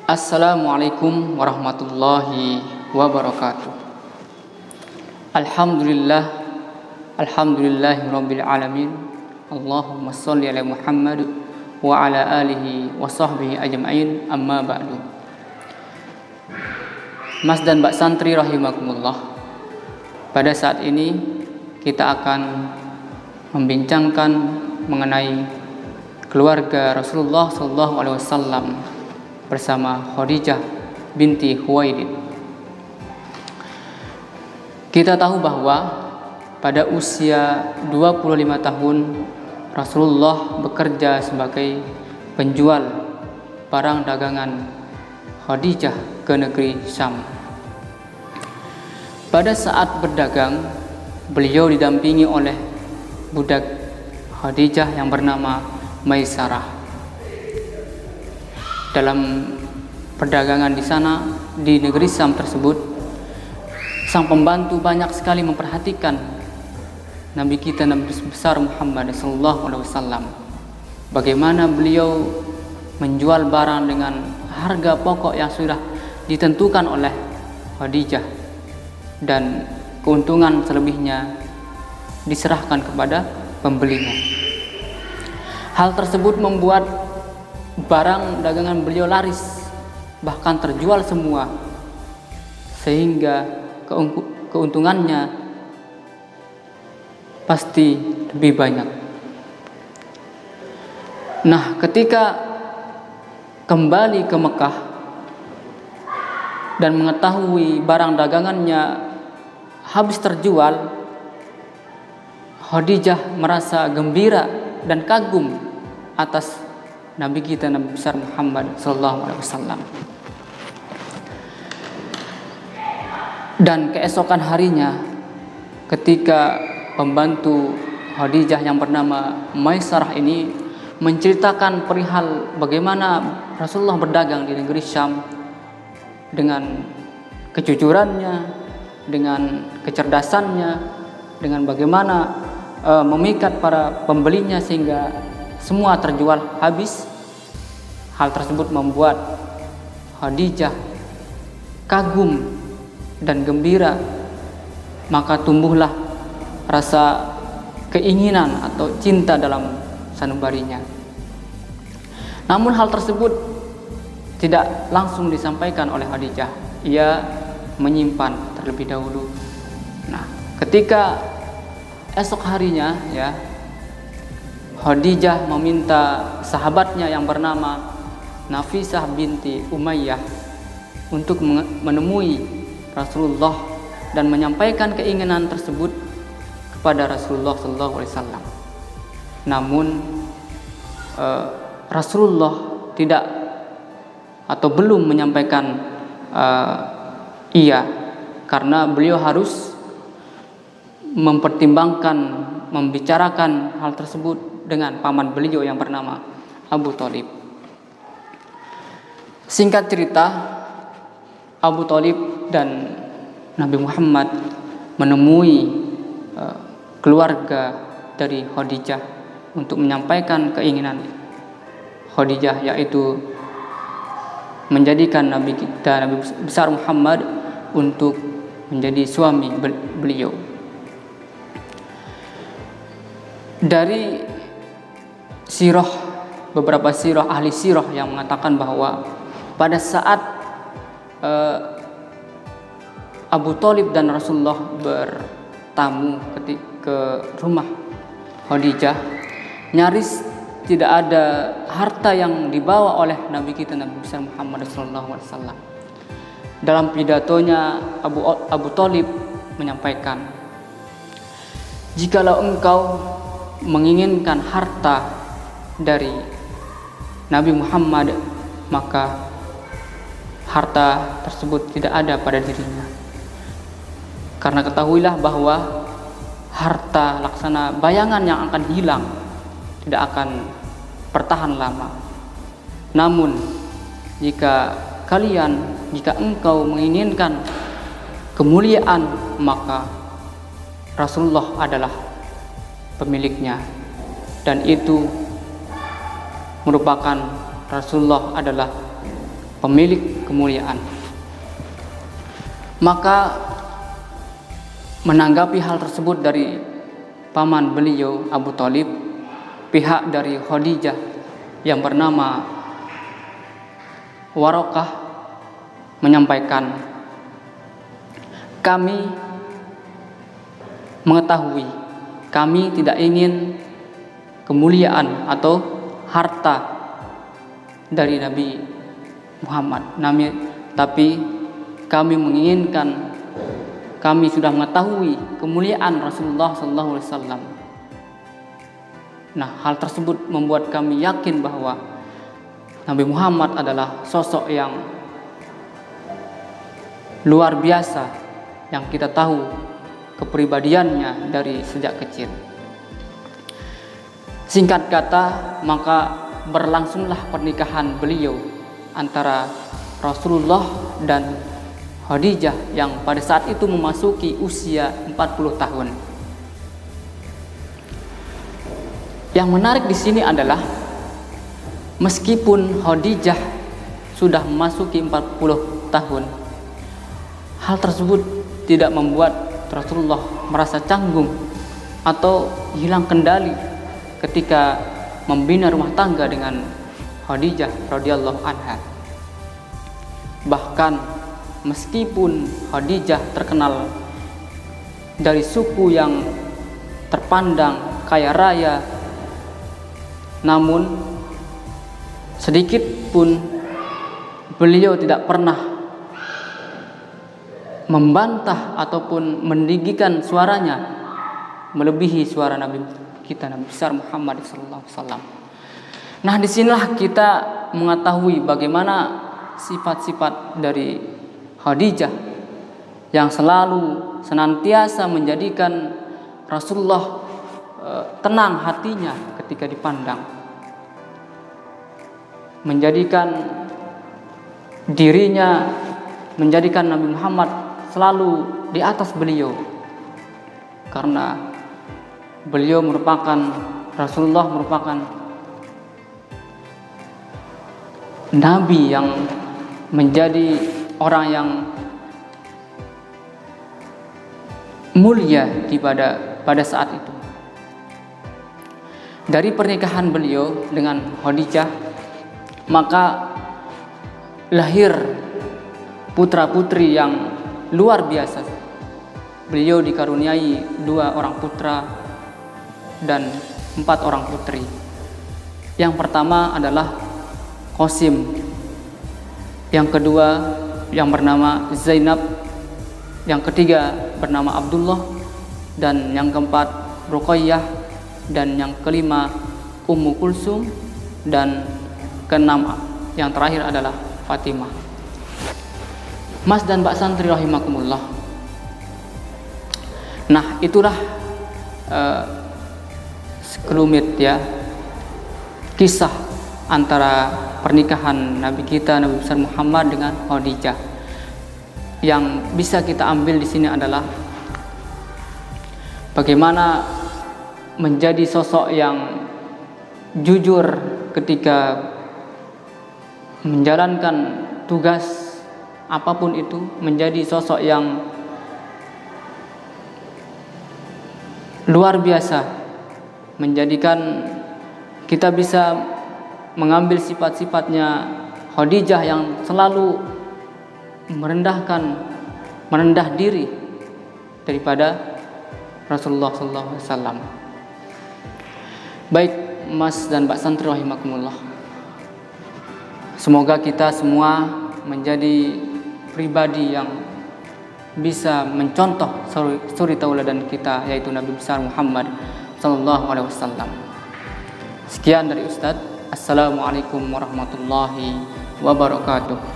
Assalamualaikum warahmatullahi wabarakatuh. Alhamdulillahirabbil alamin. Allahumma shalli ala Muhammad wa ala alihi wa sahbihi ajma'in. Amma ba'du. Mas dan Mbak santri rahimakumullah. Pada saat ini kita akan membincangkan mengenai keluarga Rasulullah sallallahu alaihi wasallam bersama Khadijah binti Khuwailid. Kita tahu bahwa pada usia 25 tahun Rasulullah bekerja sebagai penjual barang dagangan Khadijah ke negeri Syam. Pada saat berdagang, beliau didampingi oleh budak Khadijah yang bernama Maisarah. Dalam perdagangan di sana, di negeri Syam tersebut, sang pembantu banyak sekali memperhatikan Nabi kita, Nabi besar Muhammad SAW. Bagaimana beliau menjual barang dengan harga pokok yang sudah ditentukan oleh Khadijah, dan keuntungan selebihnya diserahkan kepada pembelinya. Hal tersebut membuat barang dagangan beliau laris, bahkan terjual semua, sehingga keuntungannya pasti lebih banyak. Nah, ketika kembali ke Mekah dan mengetahui barang dagangannya habis terjual, Khadijah merasa gembira dan kagum atas Nabi kita, Nabi besar Muhammad sallallahu alaihi wasallam. Dan keesokan harinya, ketika pembantu Khadijah yang bernama Maisarah ini menceritakan perihal bagaimana Rasulullah berdagang di negeri Syam dengan kejujurannya, dengan kecerdasannya, dengan bagaimana memikat para pembelinya sehingga semua terjual habis. Hal tersebut membuat Khadijah kagum dan gembira, maka tumbuhlah rasa keinginan atau cinta dalam sanubarinya. Namun hal tersebut tidak langsung disampaikan oleh Khadijah. Ia menyimpan terlebih dahulu. Nah, ketika esok harinya Khadijah meminta sahabatnya yang bernama Nafisah binti Umayyah untuk menemui Rasulullah dan menyampaikan keinginan tersebut kepada Rasulullah SAW. Namun Rasulullah tidak atau belum menyampaikan iya, karena beliau harus mempertimbangkan, membicarakan hal tersebut dengan paman beliau yang bernama Abu Thalib. Singkat cerita, Abu Thalib dan Nabi Muhammad menemui keluarga dari Khadijah untuk menyampaikan keinginan Khadijah, yaitu menjadikan Nabi kita, Nabi besar Muhammad, untuk menjadi suami beliau. Dari beberapa sirah, ahli sirah yang mengatakan bahwa pada saat Abu Thalib dan Rasulullah bertamu ke rumah Khadijah, nyaris tidak ada harta yang dibawa oleh Nabi kita, Nabi besar Muhammad SAW. Dalam pidatonya, Abu Thalib menyampaikan, "Jikalau engkau menginginkan harta dari Nabi Muhammad, maka harta tersebut tidak ada pada dirinya. Karena ketahuilah bahwa harta laksana bayangan yang akan hilang, tidak akan bertahan lama. Namun jika engkau menginginkan kemuliaan, maka Rasulullah adalah pemiliknya, dan itu merupakan Rasulullah adalah pemilik kemuliaan. Maka menanggapi hal tersebut dari paman beliau Abu Thalib, pihak dari Khadijah yang bernama Waraqah menyampaikan, kami mengetahui, kami tidak ingin kemuliaan atau harta dari Nabi Muhammad, tapi kami menginginkan, kami sudah mengetahui kemuliaan Rasulullah SAW. Nah, hal tersebut membuat kami yakin bahwa Nabi Muhammad adalah sosok yang luar biasa, yang kita tahu kepribadiannya dari sejak kecil. Singkat kata, maka berlangsunglah pernikahan beliau antara Rasulullah dan Khadijah yang pada saat itu memasuki usia 40 tahun. Yang menarik di sini adalah meskipun Khadijah sudah memasuki 40 tahun, hal tersebut tidak membuat Rasulullah merasa canggung atau hilang kendali ketika membina rumah tangga dengan Khadijah radhiyallahu anha. Bahkan meskipun Khadijah terkenal dari suku yang terpandang kaya raya, namun sedikit pun beliau tidak pernah membantah ataupun meninggikan suaranya melebihi suara Nabi kita, Nabi besar Muhammad SAW. Nah, disinilah kita mengetahui bagaimana sifat-sifat dari Khadijah yang selalu senantiasa menjadikan Rasulullah tenang hatinya ketika dipandang, menjadikan dirinya, menjadikan Nabi Muhammad selalu di atas beliau, karena beliau merupakan, Rasulullah merupakan Nabi yang menjadi orang yang mulia pada saat itu. Dari pernikahan beliau dengan Khadijah, maka lahir putra-putri yang luar biasa. Beliau dikaruniai 2 orang putra dan 4 orang putri. Yang pertama adalah Qasim, yang kedua yang bernama Zainab, yang ketiga bernama Abdullah, dan yang keempat Ruqayyah, dan yang kelima Ummu Kulsum, dan keenam yang terakhir adalah Fatimah. Mas dan Mbak santri rahimakumullah. Nah, itulah sekelumit ya kisah antara pernikahan Nabi kita, Nabi besar Muhammad dengan Khadijah. Yang bisa kita ambil di sini adalah bagaimana menjadi sosok yang jujur ketika menjalankan tugas apapun itu, menjadi sosok yang luar biasa, menjadikan kita bisa mengambil sifat-sifatnya Khadijah yang selalu merendah diri daripada Rasulullah SAW. Baik Mas dan Mbak santri rahimakumullah, semoga kita semua menjadi pribadi yang bisa mencontoh suri tauladan kita, yaitu Nabi besar Muhammad SAW. Sekian dari Ustadz. Assalamualaikum warahmatullahi wabarakatuh.